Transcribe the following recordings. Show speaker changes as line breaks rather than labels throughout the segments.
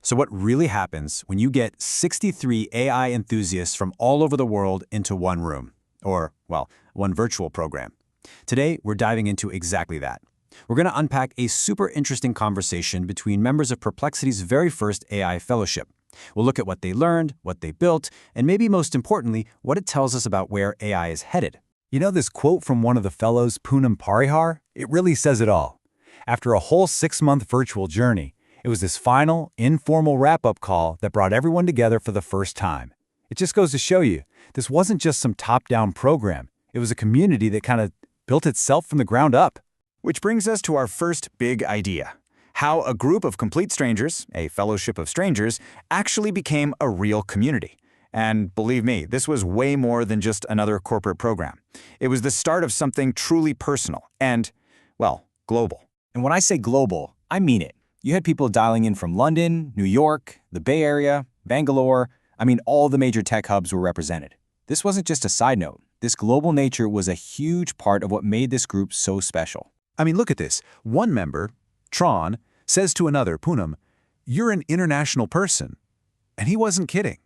So what really happens when you get 63 AI enthusiasts from all over the world into one room? Or, well, one virtual program. Today, we're diving into exactly that. We're going to unpack a super interesting conversation between members of Perplexity's very first AI fellowship. We'll look at what they learned, what they built, and maybe most importantly, what it tells us about where AI is headed.
You know this quote from one of the fellows, Poonam Parihar? It really says it all. After a whole 6-month virtual journey, it was this final, informal wrap-up call that brought everyone together for the first time. It just goes to show you, this wasn't just some top-down program. It was a community that kind of built itself from the ground up.
Which brings us to our first big idea. How a group of complete strangers, a fellowship of strangers, actually became a real community. And believe me, this was way more than just another corporate program. It was the start of something truly personal and, well, global.
And when I say global, I mean it. You had people dialing in from London, New York, the Bay Area, Bangalore. All the major tech hubs were represented. This wasn't just a side note. This global nature was a huge part of what made this group so special.
Look at this. One member, Tron, says to another, Poonam, "You're an international person." And he wasn't kidding.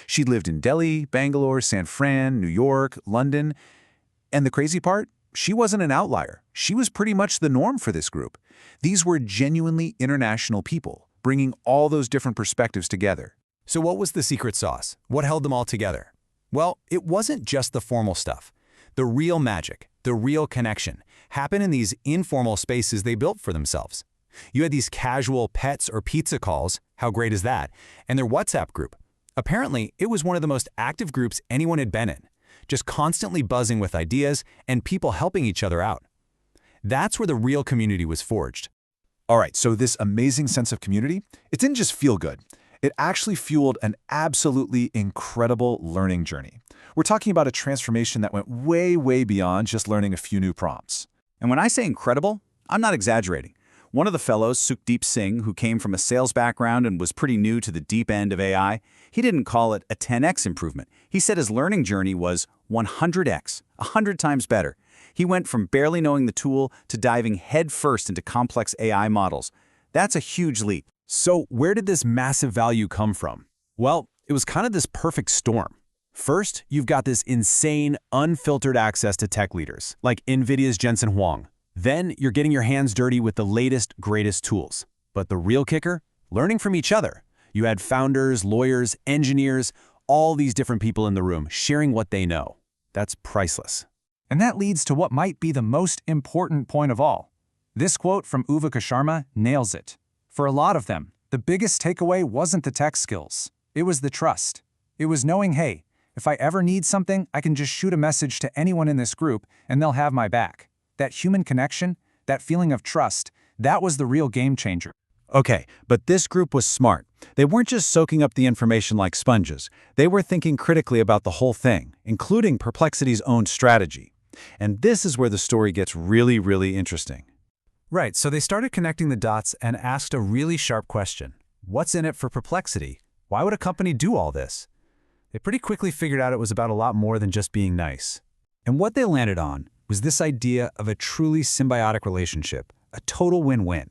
She lived in Delhi, Bangalore, San Fran, New York, London. And the crazy part? She wasn't an outlier. She was pretty much the norm for this group. These were genuinely international people, bringing all those different perspectives together.
So what was the secret sauce? What held them all together? Well, it wasn't just the formal stuff. The real magic, the real connection, happened in these informal spaces they built for themselves. You had these casual pets or pizza calls, how great is that, and their WhatsApp group. Apparently, it was one of the most active groups anyone had been in, just constantly buzzing with ideas and people helping each other out. That's where the real community was forged.
All right, so this amazing sense of community, it didn't just feel good. It actually fueled an absolutely incredible learning journey. We're talking about a transformation that went way, way beyond just learning a few new prompts.
And when I say incredible, I'm not exaggerating. One of the fellows, Sukhdeep Singh, who came from a sales background and was pretty new to the deep end of AI, he didn't call it a 10x improvement. He said his learning journey was 100x, 100 times better. He went from barely knowing the tool to diving headfirst into complex AI models. That's a huge leap.
So where did this massive value come from? Well, it was kind of this perfect storm. First, you've got this insane, unfiltered access to tech leaders, like NVIDIA's Jensen Huang. Then you're getting your hands dirty with the latest, greatest tools. But the real kicker? Learning from each other. You had founders, lawyers, engineers, all these different people in the room sharing what they know. That's priceless.
And that leads to what might be the most important point of all. This quote from Uvika Sharma nails it. For a lot of them, the biggest takeaway wasn't the tech skills. It was the trust. It was knowing, hey, if I ever need something, I can just shoot a message to anyone in this group and they'll have my back. That human connection, that feeling of trust, that was the real game changer.
Okay, but this group was smart. They weren't just soaking up the information like sponges. They were thinking critically about the whole thing, including Perplexity's own strategy. And this is where the story gets really, really interesting.
Right, so they started connecting the dots and asked a really sharp question. What's in it for Perplexity? Why would a company do all this? They pretty quickly figured out it was about a lot more than just being nice. And what they landed on was this idea of a truly symbiotic relationship, a total win-win.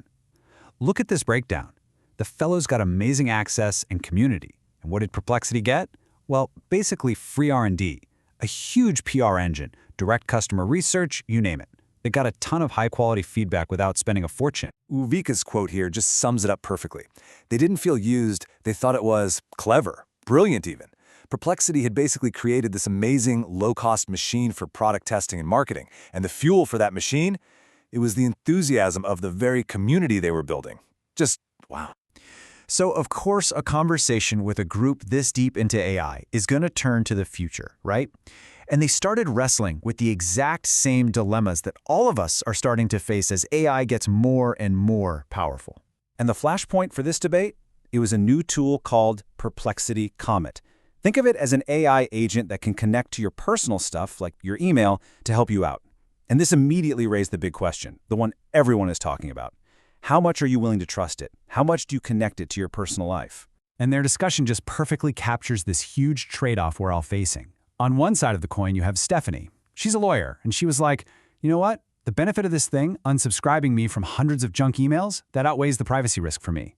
Look at this breakdown. The fellows got amazing access and community. And what did Perplexity get? Well, basically free R&D, a huge PR engine, direct customer research, you name it. They got a ton of high-quality feedback without spending a fortune.
Uvika's quote here just sums it up perfectly. They didn't feel used, they thought it was clever, brilliant even. Perplexity had basically created this amazing low-cost machine for product testing and marketing. And the fuel for that machine? It was the enthusiasm of the very community they were building. Just, wow.
So, of course, a conversation with a group this deep into AI is going to turn to the future, right? And they started wrestling with the exact same dilemmas that all of us are starting to face as AI gets more and more powerful. And the flashpoint for this debate? It was a new tool called Perplexity Comet. Think of it as an AI agent that can connect to your personal stuff, like your email, to help you out. And this immediately raised the big question, the one everyone is talking about. How much are you willing to trust it? How much do you connect it to your personal life?
And their discussion just perfectly captures this huge trade-off we're all facing. On one side of the coin, you have Stephanie. She's a lawyer, and she was like, you know what? The benefit of this thing, unsubscribing me from hundreds of junk emails, that outweighs the privacy risk for me.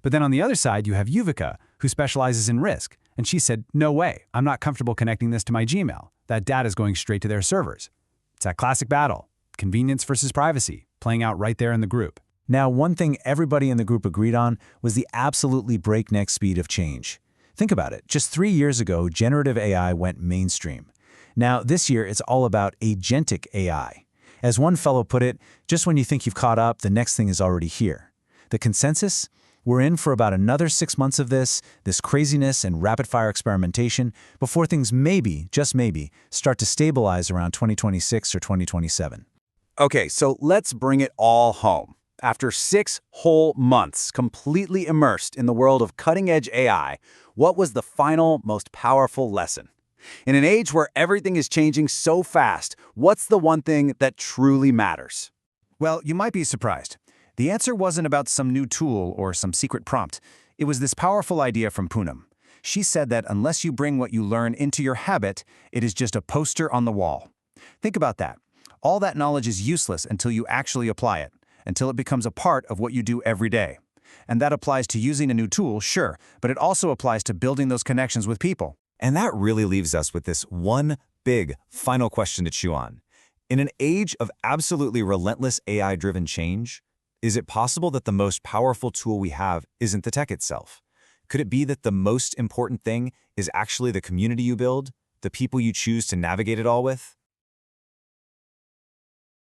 But then on the other side, you have Yuvika, who specializes in risk. And she said, no way, I'm not comfortable connecting this to my Gmail. That data is going straight to their servers. It's that classic battle, convenience versus privacy, playing out right there in the group.
Now, one thing everybody in the group agreed on was the absolutely breakneck speed of change. Think about it. Just 3 years ago, generative AI went mainstream. Now, this year, it's all about agentic AI. As one fellow put it, just when you think you've caught up, the next thing is already here. The consensus? We're in for about another 6 months of this craziness and rapid-fire experimentation before things maybe, just maybe, start to stabilize around 2026 or 2027.
Okay, so let's bring it all home. After 6 whole months completely immersed in the world of cutting-edge AI, what was the final, most powerful lesson? In an age where everything is changing so fast, what's the one thing that truly matters?
Well, you might be surprised. The answer wasn't about some new tool or some secret prompt. It was this powerful idea from Poonam. She said that unless you bring what you learn into your habit, it is just a poster on the wall. Think about that. All that knowledge is useless until you actually apply it, until it becomes a part of what you do every day. And that applies to using a new tool, sure, but it also applies to building those connections with people.
And that really leaves us with this one big final question to chew on. In an age of absolutely relentless AI-driven change, is it possible that the most powerful tool we have isn't the tech itself? Could it be that the most important thing is actually the community you build, the people you choose to navigate it all with?